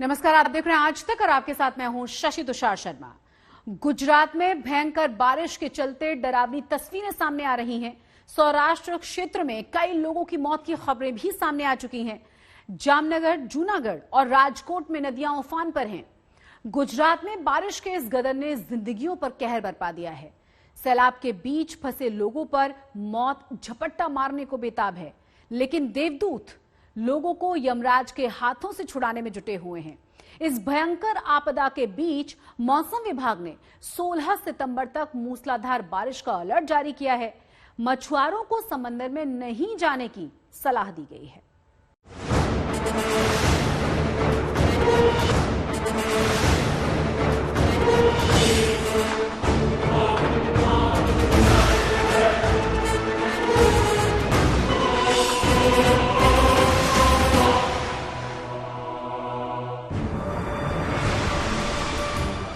नमस्कार, आप देख रहे हैं आज तक और आपके साथ मैं हूं शशि तुषार शर्मा। गुजरात में भयंकर बारिश के चलते डरावनी तस्वीरें सामने आ रही हैं। सौराष्ट्र क्षेत्र में कई लोगों की मौत की खबरें भी सामने आ चुकी हैं। जामनगर, जूनागढ़ और राजकोट में नदियां उफान पर हैं। गुजरात में बारिश के इस गदर ने जिंदगियों पर कहर बरपा दिया है। सैलाब के बीच फंसे लोगों पर मौत झपट्टा मारने को बेताब है, लेकिन देवदूत लोगों को यमराज के हाथों से छुड़ाने में जुटे हुए हैं। इस भयंकर आपदा के बीच मौसम विभाग ने 16 सितंबर तक मूसलाधार बारिश का अलर्ट जारी किया है। मछुआरों को समंदर में नहीं जाने की सलाह दी गई है।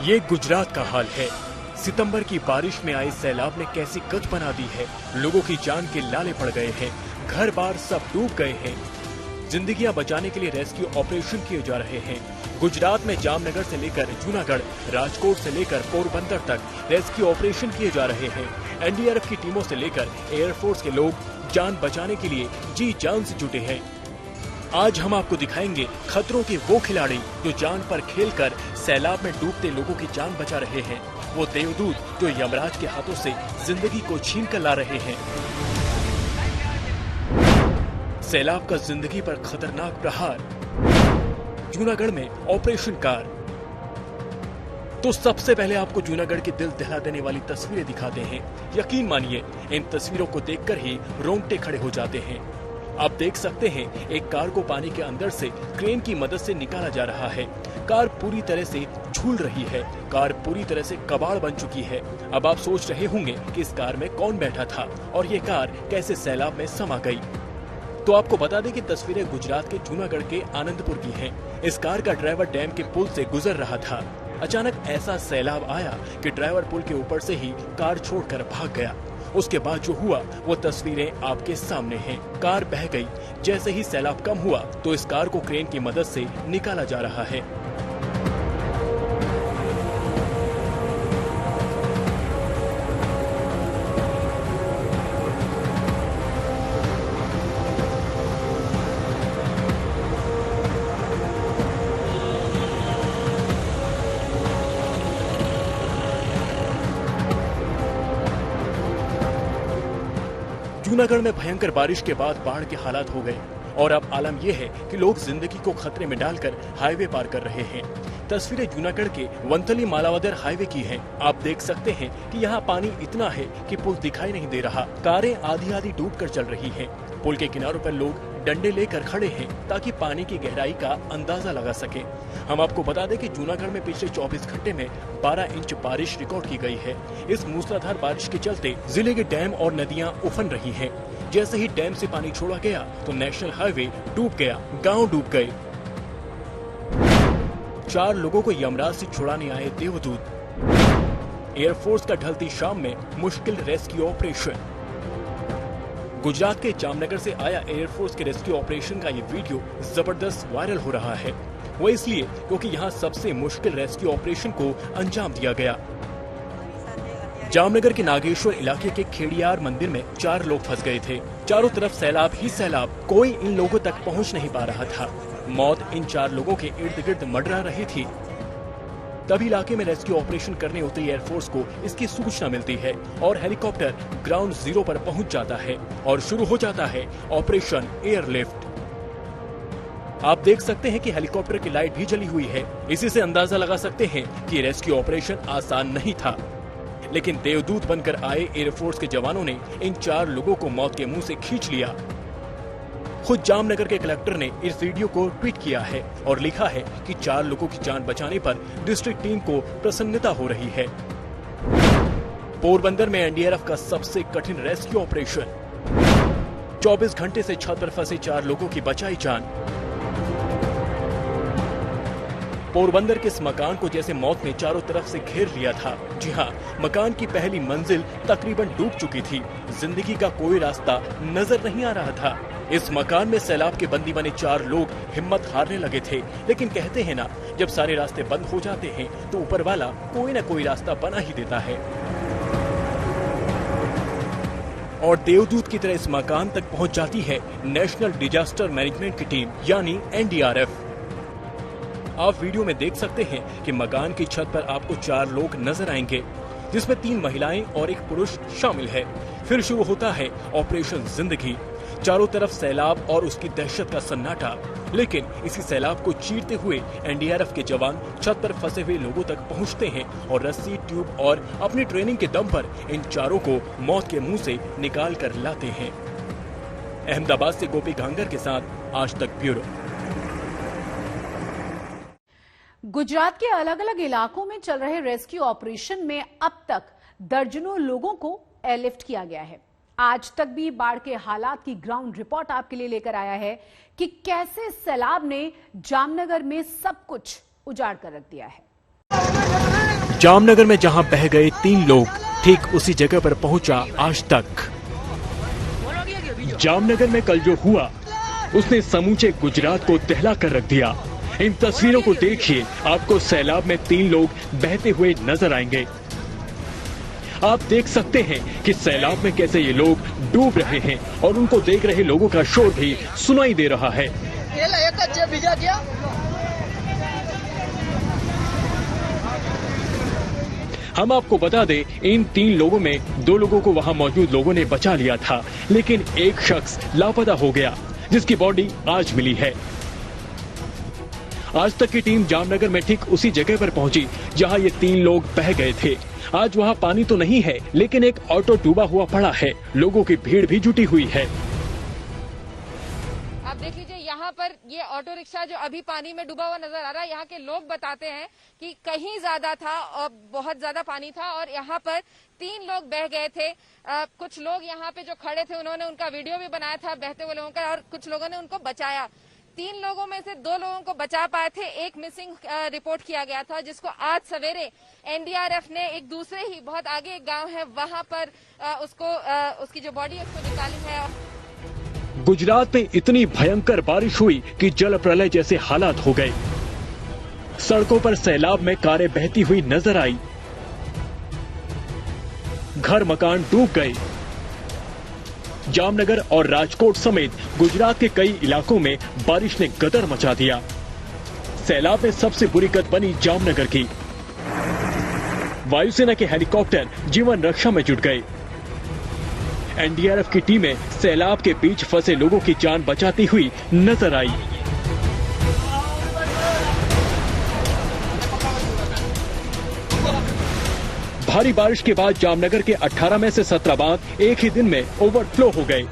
ये गुजरात का हाल है। सितंबर की बारिश में आए सैलाब ने कैसी गत बना दी है। लोगों की जान के लाले पड़ गए हैं, घर बार सब डूब गए हैं। जिंदगियां बचाने के लिए रेस्क्यू ऑपरेशन किए जा रहे हैं। गुजरात में जामनगर से लेकर जूनागढ़, राजकोट से लेकर पोरबंदर तक रेस्क्यू ऑपरेशन किए जा रहे हैं। एनडीआरएफ की टीमों से लेकर एयरफोर्स के लोग जान बचाने के लिए जी जान से जुटे हैं। आज हम आपको दिखाएंगे खतरों के वो खिलाड़ी जो जान पर खेलकर सैलाब में डूबते लोगों की जान बचा रहे हैं। वो देवदूत जो यमराज के हाथों से जिंदगी को छीन कर ला रहे हैं। सैलाब का जिंदगी पर खतरनाक प्रहार। जूनागढ़ में ऑपरेशन कार। तो सबसे पहले आपको जूनागढ़ की दिल दहला देने वाली तस्वीरें दिखाते हैं। यकीन मानिए, इन तस्वीरों को देखकर ही रोंगटे खड़े हो जाते हैं। आप देख सकते हैं, एक कार को पानी के अंदर से क्रेन की मदद से निकाला जा रहा है। कार पूरी तरह से झूल रही है। कार पूरी तरह से कबाड़ बन चुकी है। अब आप सोच रहे होंगे कि इस कार में कौन बैठा था और ये कार कैसे सैलाब में समा गई। तो आपको बता दें कि तस्वीरें गुजरात के जूनागढ़ के आनंदपुर की हैं। इस कार का ड्राइवर डैम के पुल से गुजर रहा था। अचानक ऐसा सैलाब आया कि ड्राइवर पुल के ऊपर से ही कार छोड़कर भाग गया। उसके बाद जो हुआ वो तस्वीरें आपके सामने हैं। कार बह गई। जैसे ही सैलाब कम हुआ तो इस कार को क्रेन की मदद से निकाला जा रहा है। जूनागढ़ में भयंकर बारिश के बाद बाढ़ के हालात हो गए और अब आलम यह है कि लोग जिंदगी को खतरे में डालकर हाईवे पार कर रहे हैं। तस्वीरें जूनागढ़ के वंथली मालावदर हाईवे की हैं। आप देख सकते हैं कि यहाँ पानी इतना है कि पुल दिखाई नहीं दे रहा। कारें आधी आधी डूब कर चल रही हैं। पुल के किनारों पर लोग डंडे लेकर खड़े हैं ताकि पानी की गहराई का अंदाजा लगा सके। हम आपको बता दें कि जूनागढ़ में पिछले 24 घंटे में 12 इंच बारिश रिकॉर्ड की गई है। इस मूसलाधार बारिश के चलते जिले के डैम और नदियां उफन रही हैं। जैसे ही डैम से पानी छोड़ा गया तो नेशनल हाईवे डूब गया, गांव डूब गए। 4 लोगों को यमराज से छुड़ाने आए देवदूत। एयरफोर्स का ढलती शाम में मुश्किल रेस्क्यू ऑपरेशन। गुजरात के जामनगर से आया एयरफोर्स के रेस्क्यू ऑपरेशन का ये वीडियो जबरदस्त वायरल हो रहा है। वो इसलिए क्योंकि यहाँ सबसे मुश्किल रेस्क्यू ऑपरेशन को अंजाम दिया गया। जामनगर के नागेश्वर इलाके के खेड़ियार मंदिर में 4 लोग फंस गए थे। चारों तरफ सैलाब ही सैलाब। कोई इन लोगों तक पहुँच नहीं पा रहा था। मौत इन 4 लोगों के इर्द गिर्द मंडरा रही थी। तभी इलाके में रेस्क्यू ऑपरेशन करने उतरी एयरफोर्स को इसकी सूचना मिलती है और हेलीकॉप्टर ग्राउंड जीरो पर पहुंच जाता है और शुरू हो जाता है ऑपरेशन एयरलिफ्ट। आप देख सकते हैं कि हेलीकॉप्टर की लाइट भी जली हुई है। इसी से अंदाजा लगा सकते हैं कि रेस्क्यू ऑपरेशन आसान नहीं था, लेकिन देवदूत बनकर आए एयरफोर्स के जवानों ने इन 4 लोगों को मौत के मुंह से खींच लिया। खुद जामनगर के कलेक्टर ने इस वीडियो को ट्वीट किया है और लिखा है कि 4 लोगों की जान बचाने पर डिस्ट्रिक्ट टीम को प्रसन्नता हो रही है। पोरबंदर में एनडीआरएफ का सबसे कठिन रेस्क्यू ऑपरेशन। 24 घंटे से छत पर फंसे 4 लोगों की बचाई जान। पोरबंदर के इस मकान को जैसे मौत ने चारों तरफ से घेर लिया था। जी हाँ, मकान की पहली मंजिल तकरीबन डूब चुकी थी। जिंदगी का कोई रास्ता नजर नहीं आ रहा था। इस मकान में सैलाब के बंदी बने 4 लोग हिम्मत हारने लगे थे, लेकिन कहते हैं ना, जब सारे रास्ते बंद हो जाते हैं तो ऊपर वाला कोई ना कोई रास्ता बना ही देता है। और देवदूत की तरह इस मकान तक पहुंच जाती है नेशनल डिजास्टर मैनेजमेंट की टीम यानी एनडीआरएफ। आप वीडियो में देख सकते हैं कि मकान की छत पर आपको 4 लोग नजर आएंगे, जिसमें 3 महिलाएं और 1 पुरुष शामिल है। फिर शुरू होता है ऑपरेशन जिंदगी। चारों तरफ सैलाब और उसकी दहशत का सन्नाटा, लेकिन इसी सैलाब को चीरते हुए एनडीआरएफ के जवान छत पर फंसे हुए लोगों तक पहुंचते हैं और रस्सी, ट्यूब और अपनी ट्रेनिंग के दम पर इन चारों को मौत के मुंह से निकाल कर लाते हैं। अहमदाबाद से गोपी घांगर के साथ आज तक ब्यूरो। गुजरात के अलग अलग इलाकों में चल रहे रेस्क्यू ऑपरेशन में अब तक दर्जनों लोगों को एयरलिफ्ट किया गया है। आज तक भी बाढ़ के हालात की ग्राउंड रिपोर्ट आपके लिए लेकर आया है कि कैसे सैलाब ने जामनगर में सब कुछ उजाड़ कर रख दिया है। जामनगर में जहां बह गए 3 लोग, ठीक उसी जगह पर पहुंचा आज तक। जामनगर में कल जो हुआ उसने समूचे गुजरात को दहला कर रख दिया। इन तस्वीरों को देखिए, आपको सैलाब में 3 लोग बहते हुए नजर आएंगे। आप देख सकते हैं कि सैलाब में कैसे ये लोग डूब रहे हैं और उनको देख रहे लोगों का शोर भी सुनाई दे रहा है। हम आपको बता दें, इन 3 लोगों में 2 लोगों को वहां मौजूद लोगों ने बचा लिया था, लेकिन एक शख्स लापता हो गया, जिसकी बॉडी आज मिली है। आज तक की टीम जामनगर में ठीक उसी जगह पर पहुंची जहां ये 3 लोग बह गए थे। आज वहां पानी तो नहीं है, लेकिन एक ऑटो डूबा हुआ पड़ा है। लोगों की भीड़ भी जुटी हुई है। आप देख लीजिए, यहाँ पर ये ऑटो रिक्शा जो अभी पानी में डूबा हुआ नजर आ रहा है, यहाँ के लोग बताते हैं कि कहीं ज्यादा था और बहुत ज्यादा पानी था और यहाँ पर 3 लोग बह गए थे। कुछ लोग यहाँ पे जो खड़े थे उन्होंने उनका वीडियो भी बनाया था बहते हुए लोगों का, और कुछ लोगों ने उनको बचाया। 3 लोगों में से 2 लोगों को बचा पाए थे। एक मिसिंग रिपोर्ट किया गया था, जिसको आज सवेरे एनडीआरएफ ने एक दूसरे ही बहुत आगे एक गांव है वहां पर उसकी जो बॉडी है उसको निकाली है। गुजरात में इतनी भयंकर बारिश हुई कि जल प्रलय जैसे हालात हो गए। सड़कों पर सैलाब में कारें बहती हुई नजर आई, घर मकान डूब गए। जामनगर और राजकोट समेत गुजरात के कई इलाकों में बारिश ने गदर मचा दिया। सैलाब में सबसे बुरी गत बनी जामनगर की। वायुसेना के हेलीकॉप्टर जीवन रक्षा में जुट गए। एनडीआरएफ की टीमें सैलाब के बीच फंसे लोगों की जान बचाती हुई नजर आई। भारी बारिश के बाद जामनगर के 18 में से 17 बांध एक ही दिन में ओवरफ्लो हो गए।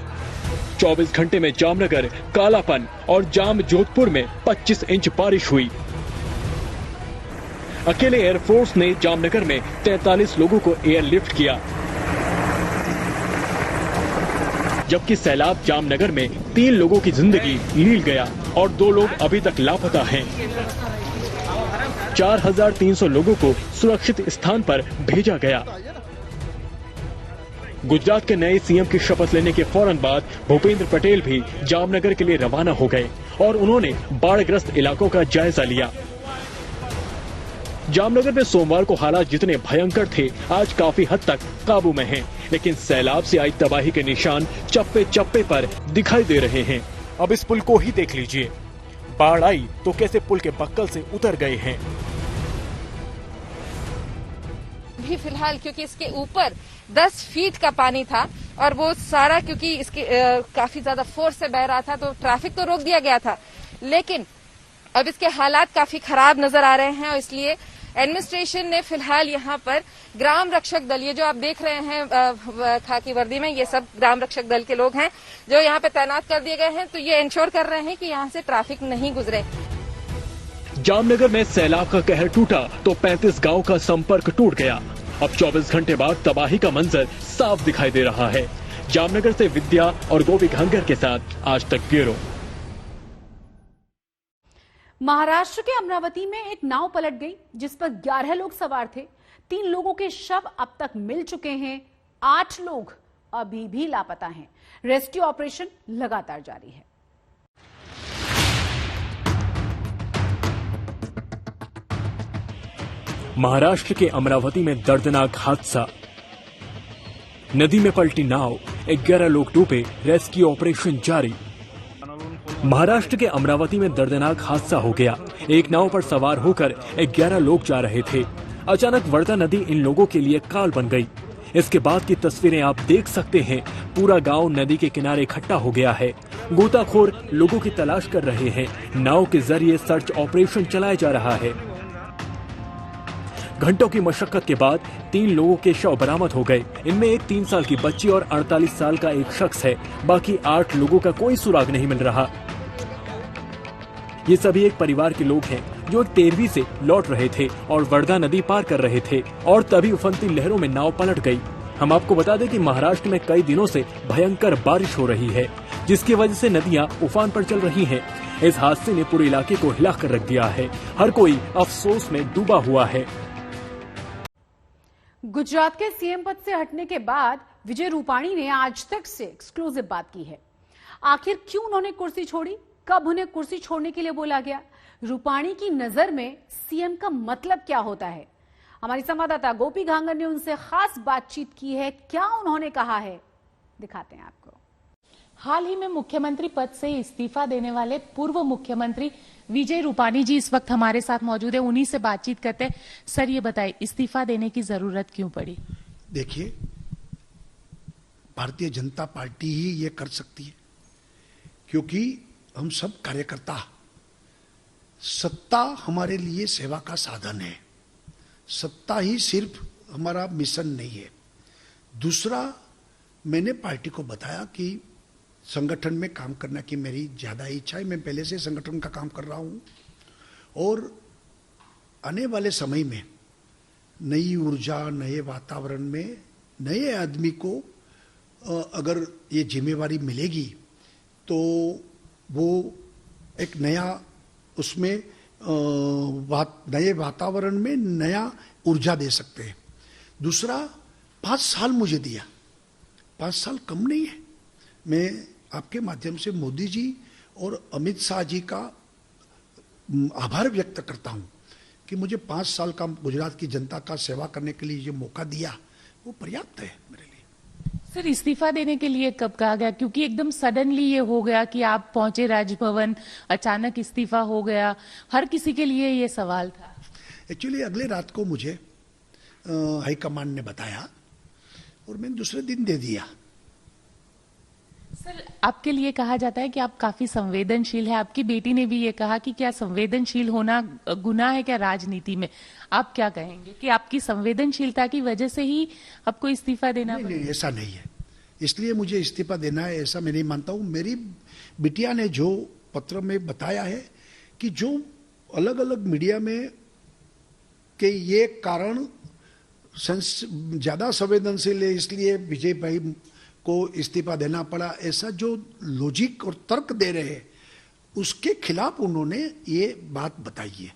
24 घंटे में जामनगर, कालापन और जाम जोधपुर में 25 इंच बारिश हुई। अकेले एयरफोर्स ने जामनगर में 43 लोगों को एयरलिफ्ट किया, जबकि सैलाब जामनगर में 3 लोगों की जिंदगी लील गया और 2 लोग अभी तक लापता हैं। 4300 लोगों को सुरक्षित स्थान पर भेजा गया। गुजरात के नए सीएम की शपथ लेने के फौरन बाद भूपेंद्र पटेल भी जामनगर के लिए रवाना हो गए और उन्होंने बाढ़ग्रस्त इलाकों का जायजा लिया। जामनगर में सोमवार को हालात जितने भयंकर थे, आज काफी हद तक काबू में हैं, लेकिन सैलाब से आई तबाही के निशान चप्पे चप्पे पर दिखाई दे रहे हैं। अब इस पुल को ही देख लीजिए, बाढ़ आई तो कैसे पुल के बक्कल से उतर गए हैं। भी फिलहाल क्योंकि इसके ऊपर 10 फीट का पानी था और वो सारा क्योंकि इसके काफी ज्यादा फोर्स से बह रहा था, तो ट्रैफिक तो रोक दिया गया था, लेकिन अब इसके हालात काफी खराब नजर आ रहे हैं और इसलिए एडमिनिस्ट्रेशन ने फिलहाल यहाँ पर ग्राम रक्षक दल, ये जो आप देख रहे हैं खाकी वर्दी में, ये सब ग्राम रक्षक दल के लोग हैं जो यहाँ पे तैनात कर दिए गए हैं। तो ये इंश्योर कर रहे हैं कि यहाँ से ट्रैफिक नहीं गुजरे। जामनगर में सैलाब का कहर टूटा तो 35 गांव का संपर्क टूट गया। अब 24 घंटे बाद तबाही का मंजर साफ दिखाई दे रहा है। जामनगर से विद्या और गोपी घांगर के साथ आज तक ब्यूरो। महाराष्ट्र के अमरावती में एक नाव पलट गई जिस पर 11 लोग सवार थे। 3 लोगों के शव अब तक मिल चुके हैं। 8 लोग अभी भी लापता हैं। रेस्क्यू ऑपरेशन लगातार जारी है। महाराष्ट्र के अमरावती में दर्दनाक हादसा। नदी में पलटी नाव, 11 लोग डूबे, रेस्क्यू ऑपरेशन जारी। महाराष्ट्र के अमरावती में दर्दनाक हादसा हो गया। एक नाव पर सवार होकर 11 लोग जा रहे थे। अचानक वर्धा नदी इन लोगों के लिए काल बन गई। इसके बाद की तस्वीरें आप देख सकते हैं। पूरा गांव नदी के किनारे इकट्ठा हो गया है। गोताखोर लोगों की तलाश कर रहे हैं। नाव के जरिए सर्च ऑपरेशन चलाया जा रहा है। घंटों की मशक्कत के बाद 3 लोगों के शव बरामद हो गए। इनमें एक 3 साल की बच्ची और 48 साल का एक शख्स है। बाकी 8 लोगों का कोई सुराग नहीं मिल रहा। ये सभी एक परिवार के लोग हैं जो 13वीं से लौट रहे थे और वर्धा नदी पार कर रहे थे और तभी उफनती लहरों में नाव पलट गई। हम आपको बता दें कि महाराष्ट्र में कई दिनों से भयंकर बारिश हो रही है, जिसकी वजह से नदियां उफान पर चल रही हैं। इस हादसे ने पूरे इलाके को हिला कर रख दिया है। हर कोई अफसोस में डूबा हुआ है। गुजरात के सीएम पद से हटने के बाद विजय रूपाणी ने आज तक से एक्सक्लूसिव बात की है। आखिर क्यों उन्होंने कुर्सी छोड़ी, कब उन्हें कुर्सी छोड़ने के लिए बोला गया, रूपाणी की नजर में सीएम का मतलब क्या होता है। हमारी संवाददाता गोपी घांगर ने उनसे खास बातचीत की है। क्या उन्होंने कहा है, दिखाते हैं आपको। हाल ही में मुख्यमंत्री पद से इस्तीफा देने वाले पूर्व मुख्यमंत्री विजय रूपाणी जी इस वक्त हमारे साथ मौजूद है। उन्हीं से बातचीत करते हैं। सर, ये बताइए, इस्तीफा देने की जरूरत क्यों पड़ी? देखिए, भारतीय जनता पार्टी ही ये कर सकती है, क्योंकि हम सब कार्यकर्ता, सत्ता हमारे लिए सेवा का साधन है। सत्ता ही सिर्फ हमारा मिशन नहीं है। दूसरा, मैंने पार्टी को बताया कि संगठन में काम करने की मेरी ज्यादा इच्छा है। मैं पहले से संगठन का काम कर रहा हूं और आने वाले समय में नई ऊर्जा, नए वातावरण में नए आदमी को अगर ये जिम्मेवारी मिलेगी तो वो एक नया उसमें नए वातावरण में नया ऊर्जा दे सकते हैं। दूसरा, 5 साल मुझे दिया, 5 साल कम नहीं है। मैं आपके माध्यम से मोदी जी और अमित शाह जी का आभार व्यक्त करता हूं कि मुझे 5 साल का गुजरात की जनता का सेवा करने के लिए ये मौका दिया, वो पर्याप्त है मेरे लिए। सर, इस्तीफा देने के लिए कब कहा गया? क्योंकि एकदम सडनली ये हो गया कि आप पहुंचे राजभवन, अचानक इस्तीफा हो गया। हर किसी के लिए ये सवाल था। एक्चुअली अगले रात को मुझे हाईकमान ने बताया और मैंने दूसरे दिन दे दिया। सर, आपके लिए कहा जाता है कि आप काफी संवेदनशील है। आपकी बेटी ने भी ये कहा कि क्या संवेदनशील होना गुनाह है क्या राजनीति में? आप क्या कहेंगे कि आपकी संवेदनशीलता की वजह से ही आपको इस्तीफा देना पड़ा? नहीं, ऐसा नहीं है। इसलिए मुझे इस्तीफा देना है ऐसा मैं नहीं मानता हूं। मेरी बिटिया ने जो पत्र में बताया है कि जो अलग अलग मीडिया में कि ये कारण ज्यादा संवेदनशील है इसलिए विजय भाई को इस्तीफा देना पड़ा, ऐसा जो लॉजिक और तर्क दे रहे हैं उसके खिलाफ उन्होंने ये बात बताई है।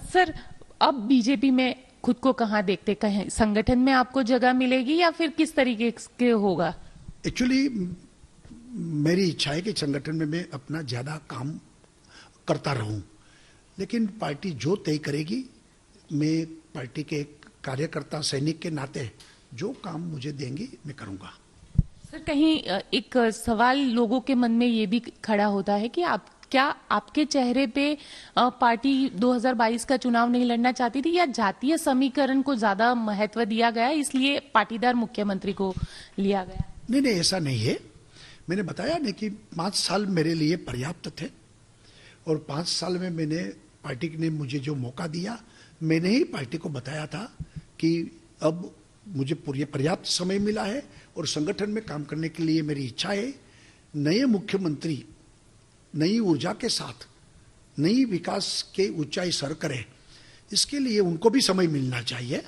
सर, अब बीजेपी में खुद को कहां देखते? कहीं संगठन में आपको जगह मिलेगी या फिर किस तरीके के होगा? एक्चुअली मेरी इच्छा है कि संगठन में मैं अपना ज्यादा काम करता रहूं, लेकिन पार्टी जो तय करेगी, मैं पार्टी के कार्यकर्ता सैनिक के नाते जो काम मुझे देंगे मैं करूंगा। सर, कहीं एक सवाल लोगों के मन में ये भी खड़ा होता है कि क्या आपके चेहरे पे पार्टी 2022 का चुनाव नहीं लड़ना चाहती थी या जातीय समीकरण को ज्यादा महत्व दिया गया इसलिए पाटीदार मुख्यमंत्री को लिया गया? नहीं, ऐसा नहीं है। मैंने बताया नहीं कि 5 साल मेरे लिए पर्याप्त थे और 5 साल में मैंने पार्टी ने मुझे जो मौका दिया, मैंने ही पार्टी को बताया था कि अब मुझे पूरी पर्याप्त समय मिला है और संगठन में काम करने के लिए मेरी इच्छा है। नए मुख्यमंत्री नई ऊर्जा के साथ नई विकास के ऊंचाई सर करें, इसके लिए उनको भी समय मिलना चाहिए,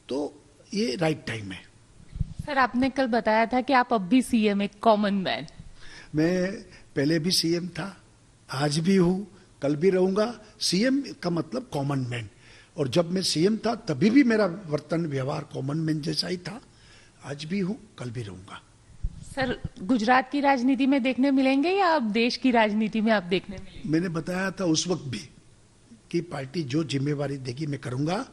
तो ये राइट टाइम है। सर, आपने कल बताया था कि आप अब भी सीएम, एक कॉमन मैन। मैं पहले भी सीएम था, आज भी हूं, कल भी रहूंगा। सीएम का मतलब कॉमन मैन, और जब मैं सीएम था तभी भी मेरा वर्तन व्यवहार कॉमन मैन जैसा ही था। आज भी हूं, कल भी रहूंगा। सर, गुजरात की राजनीति में देखने मिलेंगे या अब देश की राजनीति में आप देखने मिलेंगे? मैंने बताया था उस वक्त भी कि पार्टी जो जिम्मेवारी देगी मैं करूंगा।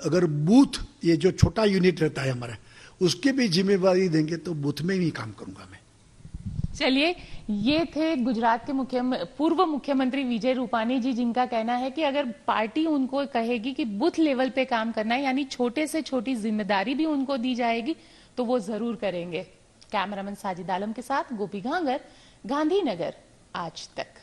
अगर बूथ, ये जो छोटा यूनिट रहता है हमारा, उसके भी जिम्मेवारी देंगे तो बूथ में ही काम करूंगा मैं। चलिए, ये थे गुजरात के पूर्व मुख्यमंत्री विजय रूपानी जी, जिनका कहना है कि अगर पार्टी उनको कहेगी कि बूथ लेवल पे काम करना है, यानी छोटे से छोटी जिम्मेदारी भी उनको दी जाएगी, तो वो जरूर करेंगे। कैमरामैन साजिद आलम के साथ गोपी घांगर, गांधीनगर आज तक।